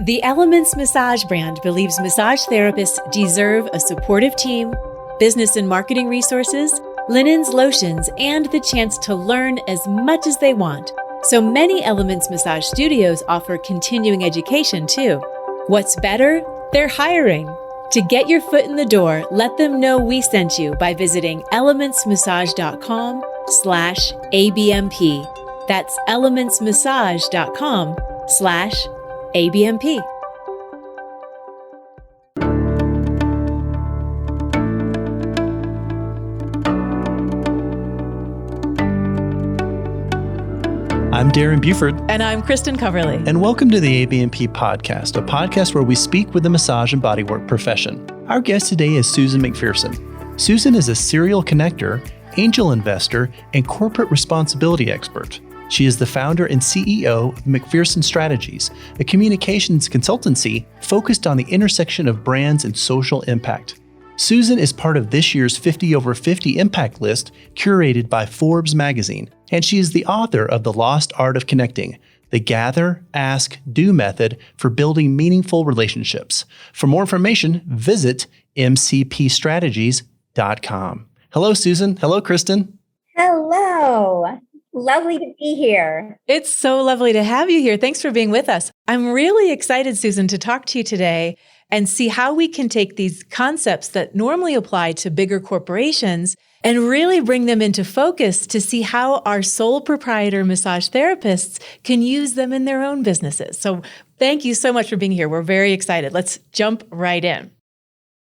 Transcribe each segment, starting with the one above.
The Elements Massage brand believes massage therapists deserve a supportive team, business and marketing resources, linens, lotions, and the chance to learn as much as they want. So many Elements Massage studios offer continuing education too. What's better? They're hiring. To get your foot in the door, let them know we sent you by visiting elementsmassage.com/ABMP. That's elementsmassage.com/ABMP. I'm Darren Buford. And I'm Kristin Coverley. And welcome to the ABMP Podcast, a podcast where we speak with the massage and bodywork profession. Our guest today is Susan McPherson. Susan is a serial connector, angel investor, and corporate responsibility expert. She is the founder and CEO of McPherson Strategies, a communications consultancy focused on the intersection of brands and social impact. Susan is part of this year's 50 over 50 impact list curated by Forbes Magazine, and she is the author of The Lost Art of Connecting, the Gather, Ask, Do method for building meaningful relationships. For more information, visit mcpstrategies.com. Hello, Susan. Hello, Kristin. Hello. Lovely to be here. It's so lovely to have you here. Thanks for being with us. I'm really excited, Susan, to talk to you today and see how we can take these concepts that normally apply to bigger corporations and really bring them into focus to see how our sole proprietor massage therapists can use them in their own businesses. So thank you so much for being here. We're very excited. Let's jump right in.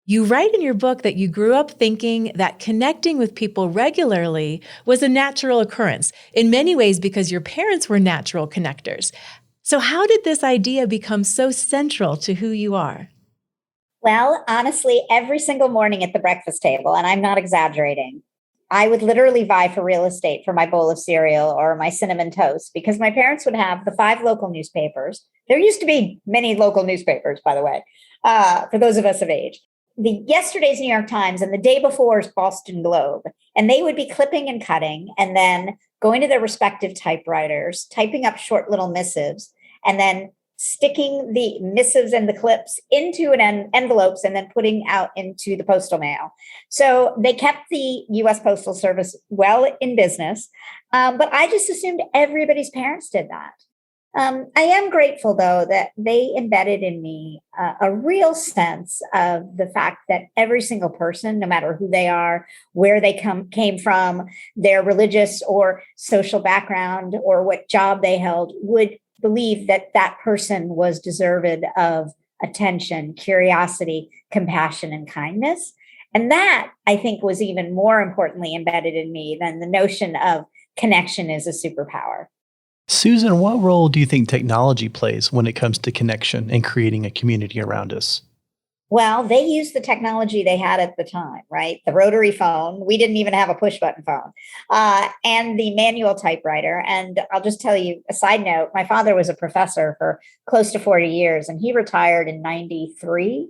You write in your book that you grew up thinking that connecting with people regularly was a natural occurrence, in many ways because your parents were natural connectors. So how did this idea become so central to who you are? Well, honestly, every single morning at the breakfast table, and I'm not exaggerating, I would literally vie for real estate for my bowl of cereal or my cinnamon toast because my parents would have the 5 local newspapers. There used to be many local newspapers, by the way, for those of us of age. The yesterday's New York Times and the day before's Boston Globe. And they would be clipping and cutting and then going to their respective typewriters, typing up short little missives, and then sticking the missives and the clips into envelopes and then putting out into the postal mail. So they kept the U.S. Postal Service well in business, but I just assumed everybody's parents did that. I am grateful, though, that they embedded in me a real sense of the fact that every single person, no matter who they are, where they came from, their religious or social background, or what job they held, would believe that that person was deserved of attention, curiosity, compassion, and kindness. And that, I think, was even more importantly embedded in me than the notion of connection is a superpower. Susan, what role do you think technology plays when it comes to connection and creating a community around us? Well, they used the technology they had at the time, right? The rotary phone. We didn't even have a push button phone, and the manual typewriter. And I'll just tell you a side note. My father was a professor for close to 40 years, and he retired in 93.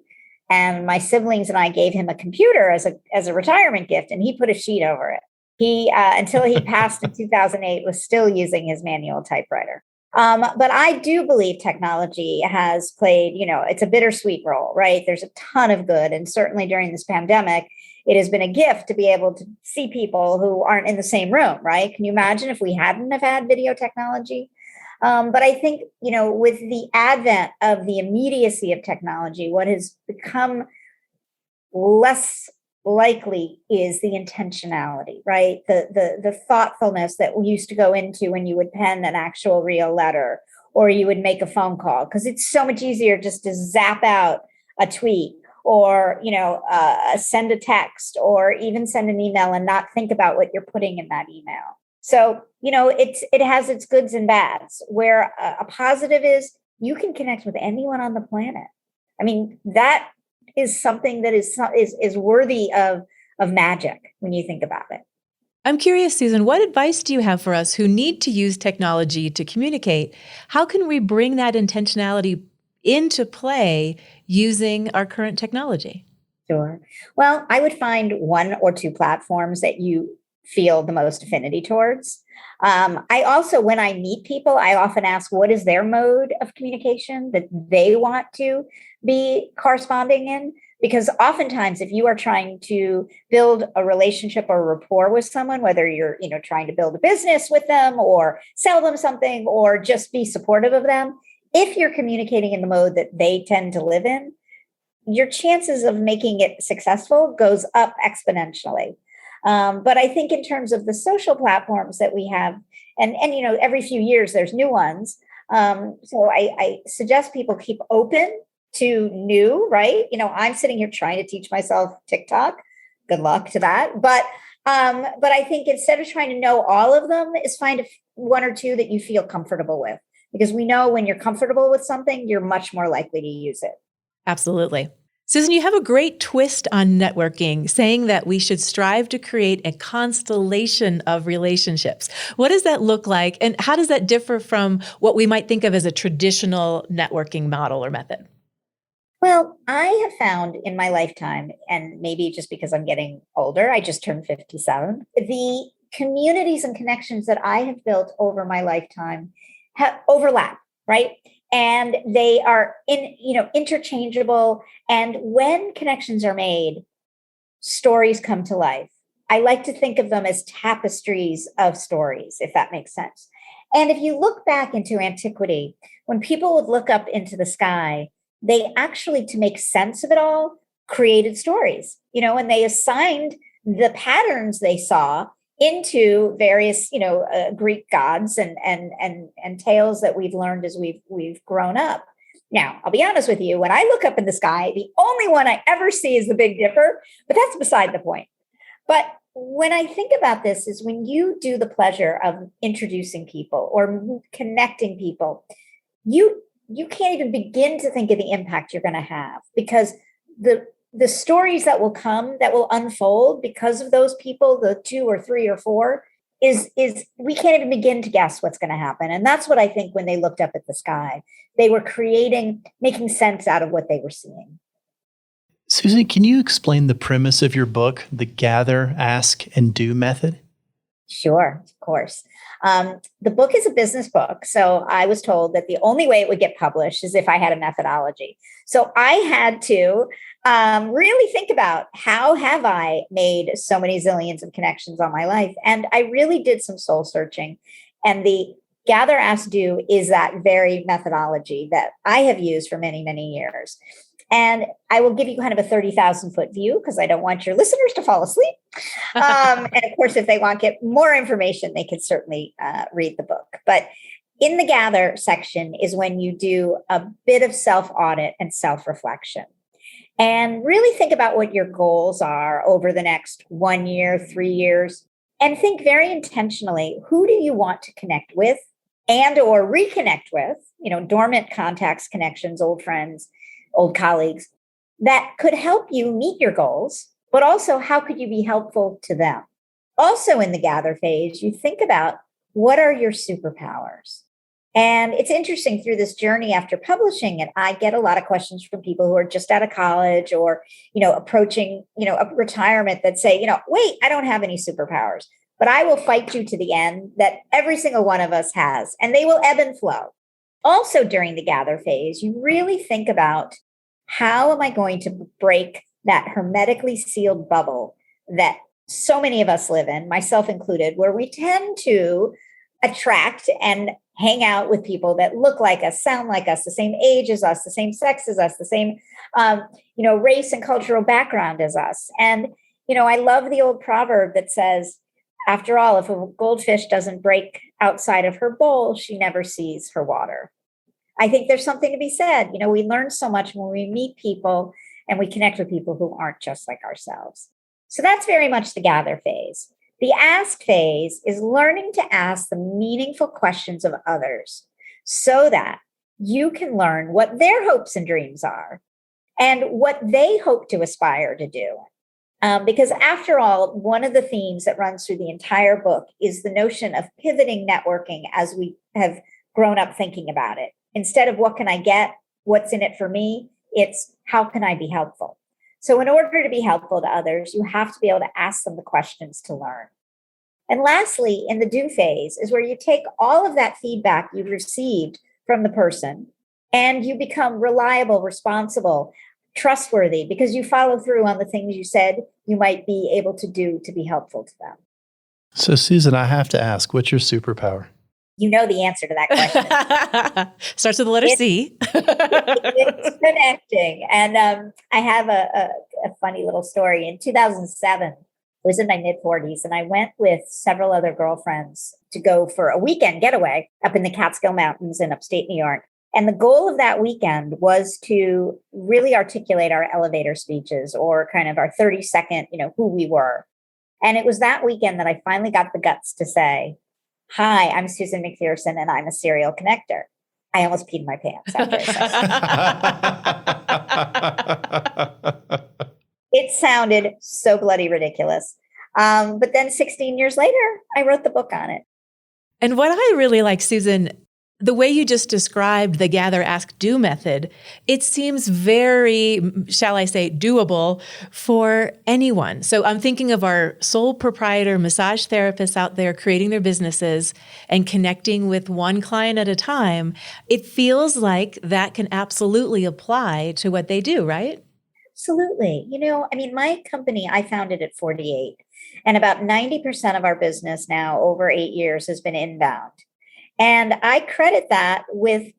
And my siblings and I gave him a computer as a retirement gift, and he put a sheet over it. He, until he passed in 2008, was still using his manual typewriter. But I do believe technology has played, it's a bittersweet role, right? There's a ton of good. And certainly during this pandemic, it has been a gift to be able to see people who aren't in the same room, right? Can you imagine if we hadn't have had video technology? But I think, with the advent of the immediacy of technology, what has become less likely is the intentionality, right? The thoughtfulness that we used to go into when you would pen an actual real letter or you would make a phone call, because it's so much easier just to zap out a tweet or, send a text or even send an email and not think about what you're putting in that email. So, it has its goods and bads, where a positive is you can connect with anyone on the planet. I mean, that is something that is worthy of magic when you think about it. I'm curious, Susan, what advice do you have for us who need to use technology to communicate? How can we bring that intentionality into play using our current technology? Sure. Well, I would find 1 or 2 platforms that you feel the most affinity towards. I also, when I meet people, I often ask, what is their mode of communication that they want to be corresponding in? Because oftentimes, if you are trying to build a relationship or rapport with someone, whether you're, trying to build a business with them or sell them something or just be supportive of them, if you're communicating in the mode that they tend to live in, your chances of making it successful goes up exponentially. But I think in terms of the social platforms that we have, and every few years there's new ones. So I suggest people keep open to new, right? I'm sitting here trying to teach myself TikTok. Good luck to that. But I think instead of trying to know all of them, is find one or two that you feel comfortable with, because we know when you're comfortable with something, you're much more likely to use it. Absolutely. Susan, you have a great twist on networking, saying that we should strive to create a constellation of relationships. What does that look like? And how does that differ from what we might think of as a traditional networking model or method? Well, I have found in my lifetime, and maybe just because I'm getting older, I just turned 57, the communities and connections that I have built over my lifetime overlap, right? And they are interchangeable. And when connections are made, stories come to life. I like to think of them as tapestries of stories, if that makes sense. And if you look back into antiquity, when people would look up into the sky, they actually, to make sense of it all, created stories, and they assigned the patterns they saw into various, Greek gods and tales that we've learned as we've grown up. Now, I'll be honest with you, when I look up in the sky, the only one I ever see is the Big Dipper, but that's beside the point. But when I think about this is when you do the pleasure of introducing people or connecting people, you can't even begin to think of the impact you're going to have, because the stories that will come, that will unfold because of those people, the 2 or 3 or 4, is we can't even begin to guess what's going to happen. And that's what I think when they looked up at the sky, they were making sense out of what they were seeing. Susan, can you explain the premise of your book, The Gather, Ask, and Do Method? Sure, of course. The book is a business book. So I was told that the only way it would get published is if I had a methodology. So I had to really think about, how have I made so many zillions of connections on my life? And I really did some soul searching. And the Gather, Ask, Do is that very methodology that I have used for many, many years. And I will give you kind of a 30,000 foot view, because I don't want your listeners to fall asleep. And of course, if they want to get more information, they can certainly read the book. But in the Gather section is when you do a bit of self-audit and self-reflection, and really think about what your goals are over the next 1 year, 3 years, and think very intentionally, who do you want to connect with and or reconnect with, dormant contacts, connections, old friends, old colleagues, that could help you meet your goals, but also how could you be helpful to them? Also in the Gather phase, you think about, what are your superpowers? And it's interesting, through this journey after publishing it, I get a lot of questions from people who are just out of college or, approaching, a retirement, that say, wait, I don't have any superpowers, but I will fight you to the end that every single one of us has, and they will ebb and flow. Also, during the Gather phase, you really think about, how am I going to break that hermetically sealed bubble that so many of us live in, myself included, where we tend to attract and hang out with people that look like us, sound like us, the same age as us, the same sex as us, the same, race and cultural background as us. And, I love the old proverb that says, after all, if a goldfish doesn't break outside of her bowl, she never sees her water. I think there's something to be said. We learn so much when we meet people and we connect with people who aren't just like ourselves. So that's very much the Gather phase. The Ask phase is learning to ask the meaningful questions of others so that you can learn what their hopes and dreams are and what they hope to aspire to do. Because after all, one of the themes that runs through the entire book is the notion of pivoting networking as we have grown up thinking about it. Instead of what can I get, what's in it for me, it's how can I be helpful? So in order to be helpful to others, you have to be able to ask them the questions to learn. And lastly, in the do phase is where you take all of that feedback you've received from the person and you become reliable, responsible, trustworthy, because you follow through on the things you said you might be able to do to be helpful to them. So, Susan, I have to ask, what's your superpower? You know the answer to that question. Starts with the letter C. It's connecting. And I have a funny little story. In 2007, I was in my mid-40s, and I went with several other girlfriends to go for a weekend getaway up in the Catskill Mountains in upstate New York. And the goal of that weekend was to really articulate our elevator speeches, or kind of our 30-second, who we were. And it was that weekend that I finally got the guts to say, "Hi, I'm Susan McPherson, and I'm a serial connector." I almost peed my pants after I said it. It sounded so bloody ridiculous. But then 16 years later, I wrote the book on it. And what I really like, Susan, the way you just described the gather, ask, do method, it seems very, shall I say, doable for anyone. So I'm thinking of our sole proprietor massage therapists out there creating their businesses and connecting with one client at a time. It feels like that can absolutely apply to what they do, right? Absolutely. My company, I founded at 48, and about 90% of our business now over 8 years has been inbound. And I credit that with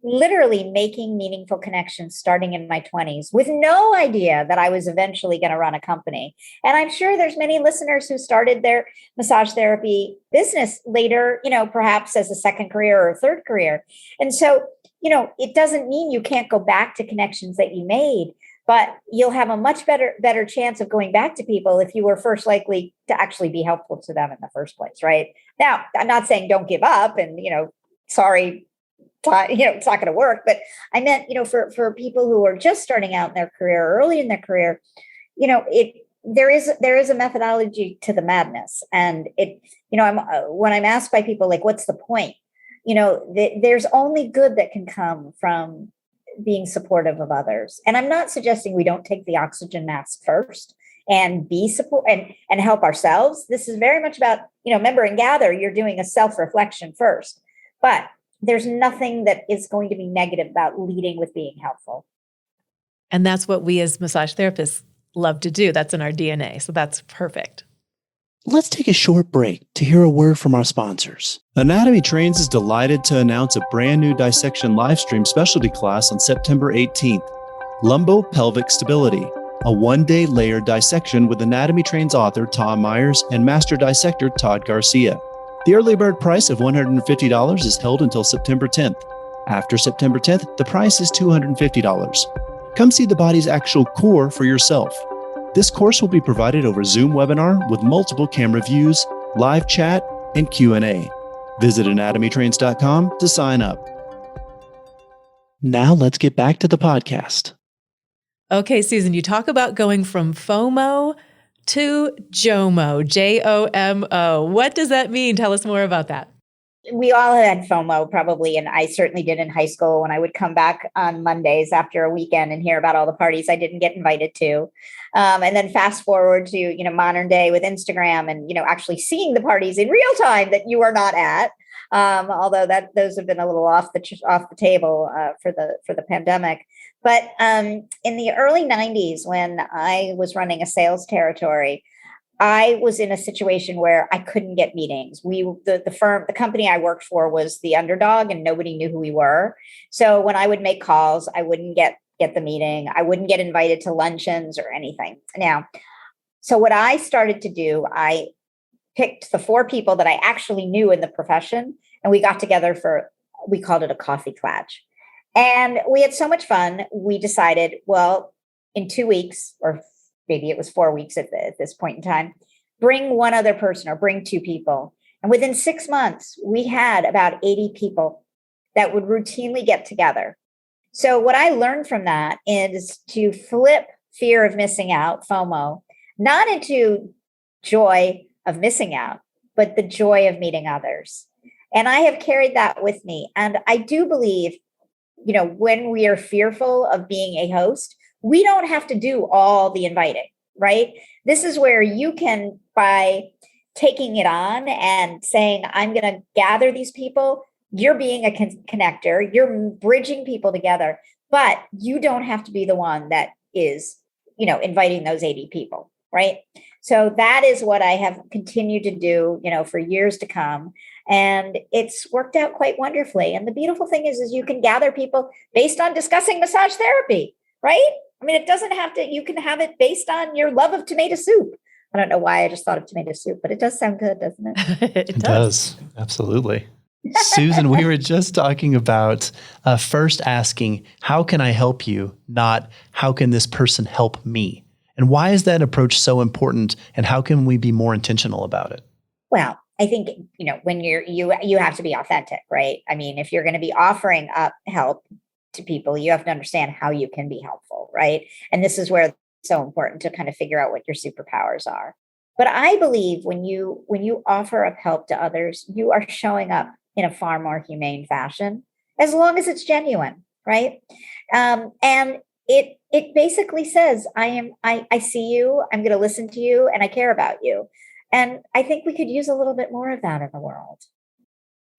literally making meaningful connections starting in my 20s with no idea that I was eventually going to run a company. And I'm sure there's many listeners who started their massage therapy business later, perhaps as a second career or a third career. And so, it doesn't mean you can't go back to connections that you made, but you'll have a much better chance of going back to people if you were first likely to actually be helpful to them in the first place, right? Now, I'm not saying don't give up and, sorry, it's not going to work. But I meant, for people who are just starting out in their career, early in their career, there is a methodology to the madness. And when I'm asked by people, like, what's the point? There's only good that can come from being supportive of others. And I'm not suggesting we don't take the oxygen mask first and be support and help ourselves. This is very much about, remember and gather, you're doing a self-reflection first, but there's nothing that is going to be negative about leading with being helpful. And that's what we as massage therapists love to do. That's in our DNA. So that's perfect. Let's take a short break to hear a word from our sponsors. Anatomy Trains is delighted to announce a brand new dissection livestream specialty class on September 18th, Lumbopelvic Stability, a one-day layered dissection with Anatomy Trains author Tom Myers and master dissector Todd Garcia. The early bird price of $150 is held until September 10th. After September 10th, the price is $250. Come see the body's actual core for yourself. This course will be provided over Zoom webinar with multiple camera views, live chat, and Q&A. Visit anatomytrains.com to sign up. Now let's get back to the podcast. Okay, Susan, you talk about going from FOMO to JOMO, J-O-M-O. What does that mean? Tell us more about that. We all had FOMO probably, and I certainly did in high school when I would come back on Mondays after a weekend and hear about all the parties I didn't get invited to. And then fast forward to, modern day with Instagram and, actually seeing the parties in real time that you are not at. Although those have been a little off the table for the pandemic. But in the early 90s, when I was running a sales territory, I was in a situation where I couldn't get meetings. The company I worked for was the underdog and nobody knew who we were. So when I would make calls, I wouldn't get the meeting. I wouldn't get invited to luncheons or anything. So what I started to do, I picked the 4 people that I actually knew in the profession, and we got together we called it a coffee clutch. And we had so much fun. We decided, well, in 2 weeks, or maybe it was 4 weeks at this point in time, bring one other person or bring 2 people. And within 6 months, we had about 80 people that would routinely get together. So what I learned from that is to flip fear of missing out, FOMO, not into joy of missing out, but the joy of meeting others. And I have carried that with me. And I do believe, when we are fearful of being a host, we don't have to do all the inviting, right? This is where you can, by taking it on and saying, I'm going to gather these people. You're being a connector. You're bridging people together, but you don't have to be the one that is, inviting those 80 people, right? So that is what I have continued to do, for years to come. And it's worked out quite wonderfully. And the beautiful thing is you can gather people based on discussing massage therapy, right? I mean, it doesn't have to, you can have it based on your love of tomato soup. I don't know why I just thought of tomato soup, but it does sound good, doesn't it? It does. Absolutely. Susan, we were just talking about first asking, how can I help you? Not how can this person help me? And why is that approach so important? And how can we be more intentional about it? Well, I think, when you have to be authentic, right? I mean, if you're going to be offering up help to people, you have to understand how you can be helpful, right? And this is where it's so important to kind of figure out what your superpowers are. But I believe when you offer up help to others, you are showing up in a far more humane fashion, as long as it's genuine, right? And it basically says, I see you, I'm going to listen to you, and I care about you. And I think we could use a little bit more of that in the world.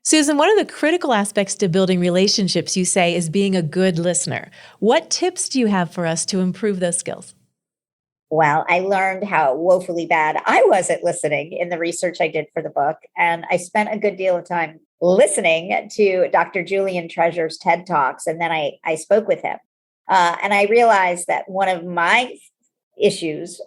Susan, one of the critical aspects to building relationships, you say, is being a good listener. What tips do you have for us to improve those skills? Well, I learned how woefully bad I was at listening in the research I did for the book. And I spent a good deal of time listening to Dr. Julian Treasure's TED Talks. And then I spoke with him. And I realized that one of my issues,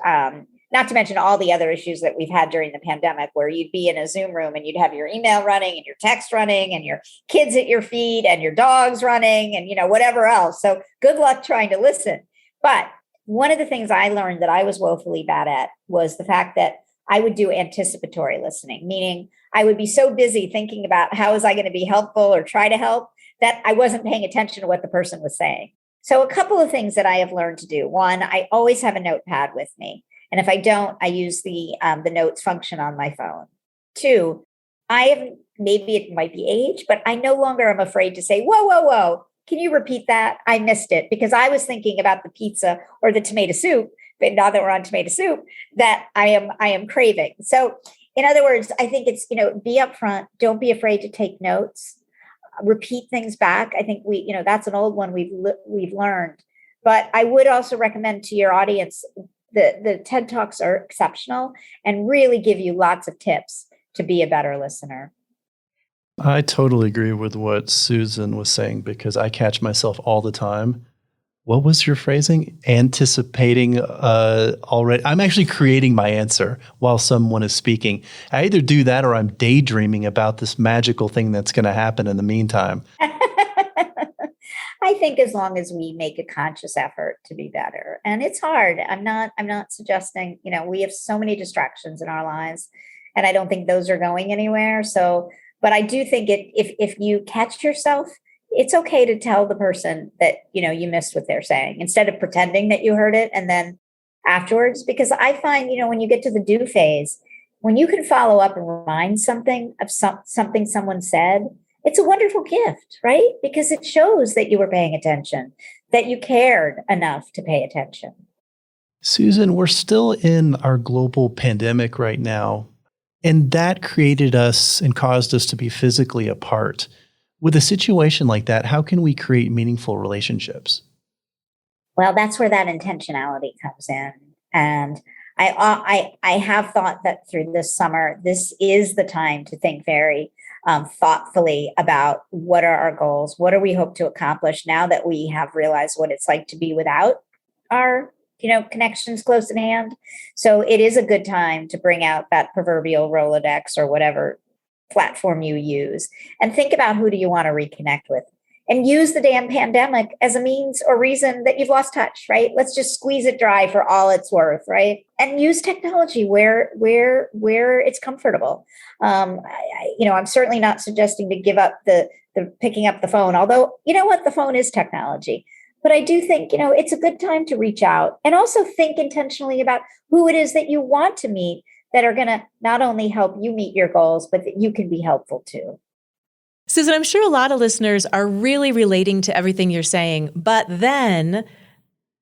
not to mention all the other issues that we've had during the pandemic, where you'd be in a Zoom room and you'd have your email running and your text running and your kids at your feet and your dogs running and, whatever else. So good luck trying to listen. But one of the things I learned that I was woefully bad at was the fact that I would do anticipatory listening, meaning I would be so busy thinking about how was I going to be helpful or try to help that I wasn't paying attention to what the person was saying. So a couple of things that I have learned to do. One, I always have a notepad with me. And if I don't, I use the notes function on my phone. Two, maybe it might be age, but I no longer am afraid to say, whoa. Can you repeat that? I missed it because I was thinking about the pizza or the tomato soup, but now that we're on tomato soup, that I am craving. So in other words, I think it's, be upfront. Don't be afraid to take notes. Repeat things back. I think that's an old one we've learned. But I would also recommend to your audience, the TED Talks are exceptional and really give you lots of tips to be a better listener. I totally agree with what Susan was saying because I catch myself all the time. What was your phrasing? Anticipating already. I'm actually creating my answer while someone is speaking. I either do that or I'm daydreaming about this magical thing that's going to happen in the meantime. I think as long as we make a conscious effort to be better, and it's hard. I'm not suggesting, we have so many distractions in our lives, and I don't think those are going anywhere. So, but I do think if you catch yourself, it's okay to tell the person that, you missed what they're saying instead of pretending that you heard it. And then afterwards, because I find, when you get to the do phase, when you can follow up and remind something of something someone said, it's a wonderful gift, right? Because it shows that you were paying attention, that you cared enough to pay attention. Susan, we're still in our global pandemic right now, and that created us and caused us to be physically apart. With a situation like that, how can we create meaningful relationships? Well, that's where that intentionality comes in. And I have thought that through this summer, this is the time to think very thoughtfully about what are our goals, what do we hope to accomplish now that we have realized what it's like to be without our connections close at hand. So it is a good time to bring out that proverbial Rolodex or whatever platform you use and think about who do you want to reconnect with, and use the damn pandemic as a means or reason that you've lost touch, right? Let's just squeeze it dry for all it's worth, right? And use technology where it's comfortable. I'm certainly not suggesting to give up the picking up the phone, although the phone is technology. But I do think, it's a good time to reach out and also think intentionally about who it is that you want to meet that are going to not only help you meet your goals, but that you can be helpful too. Susan, I'm sure a lot of listeners are really relating to everything you're saying, but then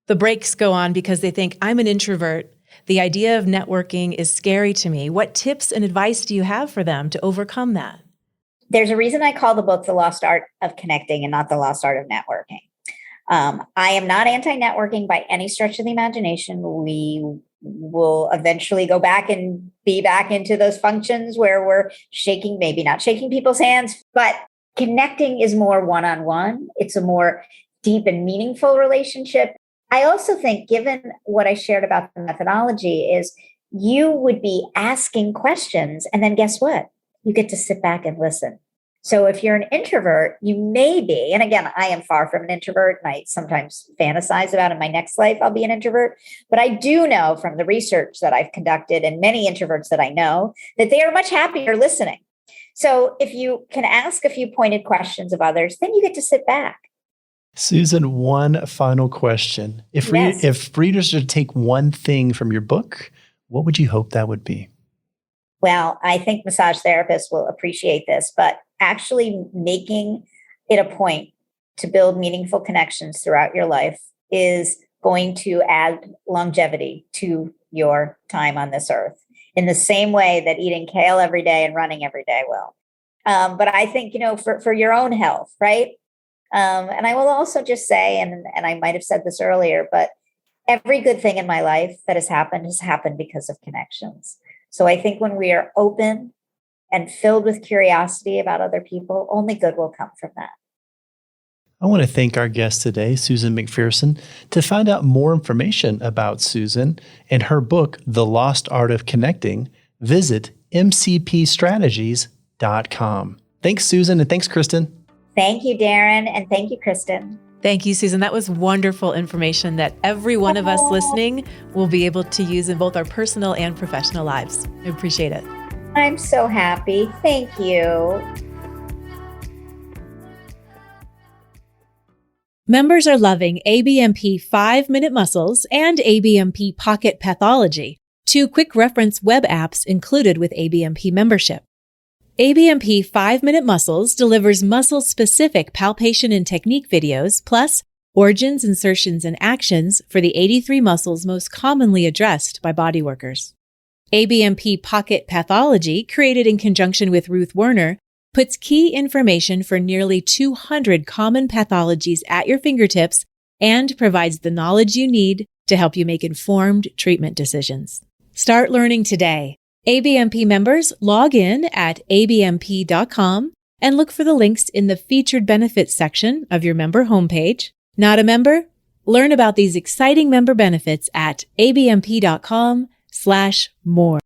the brakes go on because they think, I'm an introvert. The idea of networking is scary to me. What tips and advice do you have for them to overcome that? There's a reason I call the book The Lost Art of Connecting and not The Lost Art of Networking. I am not anti-networking by any stretch of the imagination. We will eventually go back and be back into those functions where we're shaking, maybe not shaking people's hands, but connecting is more one-on-one. It's a more deep and meaningful relationship. I also think, given what I shared about the methodology, is you would be asking questions, and then guess what? You get to sit back and listen. So if you're an introvert, you may be, and again, I am far from an introvert, and I sometimes fantasize about in my next life, I'll be an introvert. But I do know from the research that I've conducted and many introverts that I know that they are much happier listening. So if you can ask a few pointed questions of others, then you get to sit back. Susan, one final question. If readers should take one thing from your book, what would you hope that would be? Well, I think massage therapists will appreciate this, but actually making it a point to build meaningful connections throughout your life is going to add longevity to your time on this earth in the same way that eating kale every day and running every day will. But I think, for your own health, right? And I will also just say, and I might have said this earlier, but every good thing in my life that has happened because of connections. So I think when we are open and filled with curiosity about other people, only good will come from that. I want to thank our guest today, Susan McPherson. To find out more information about Susan and her book, The Lost Art of Connecting, visit mcpstrategies.com. Thanks, Susan, and thanks, Kristin. Thank you, Darren, and thank you, Kristin. Thank you, Susan. That was wonderful information that every one of us listening will be able to use in both our personal and professional lives. I appreciate it. I'm so happy. Thank you. Members are loving ABMP 5-Minute Muscles and ABMP Pocket Pathology, 2 quick reference web apps included with ABMP membership. ABMP 5-Minute Muscles delivers muscle-specific palpation and technique videos, plus origins, insertions, and actions for the 83 muscles most commonly addressed by bodyworkers. ABMP Pocket Pathology, created in conjunction with Ruth Werner, puts key information for nearly 200 common pathologies at your fingertips and provides the knowledge you need to help you make informed treatment decisions. Start learning today. ABMP members log in at abmp.com and look for the links in the featured benefits section of your member homepage. Not a member? Learn about these exciting member benefits at abmp.com/more.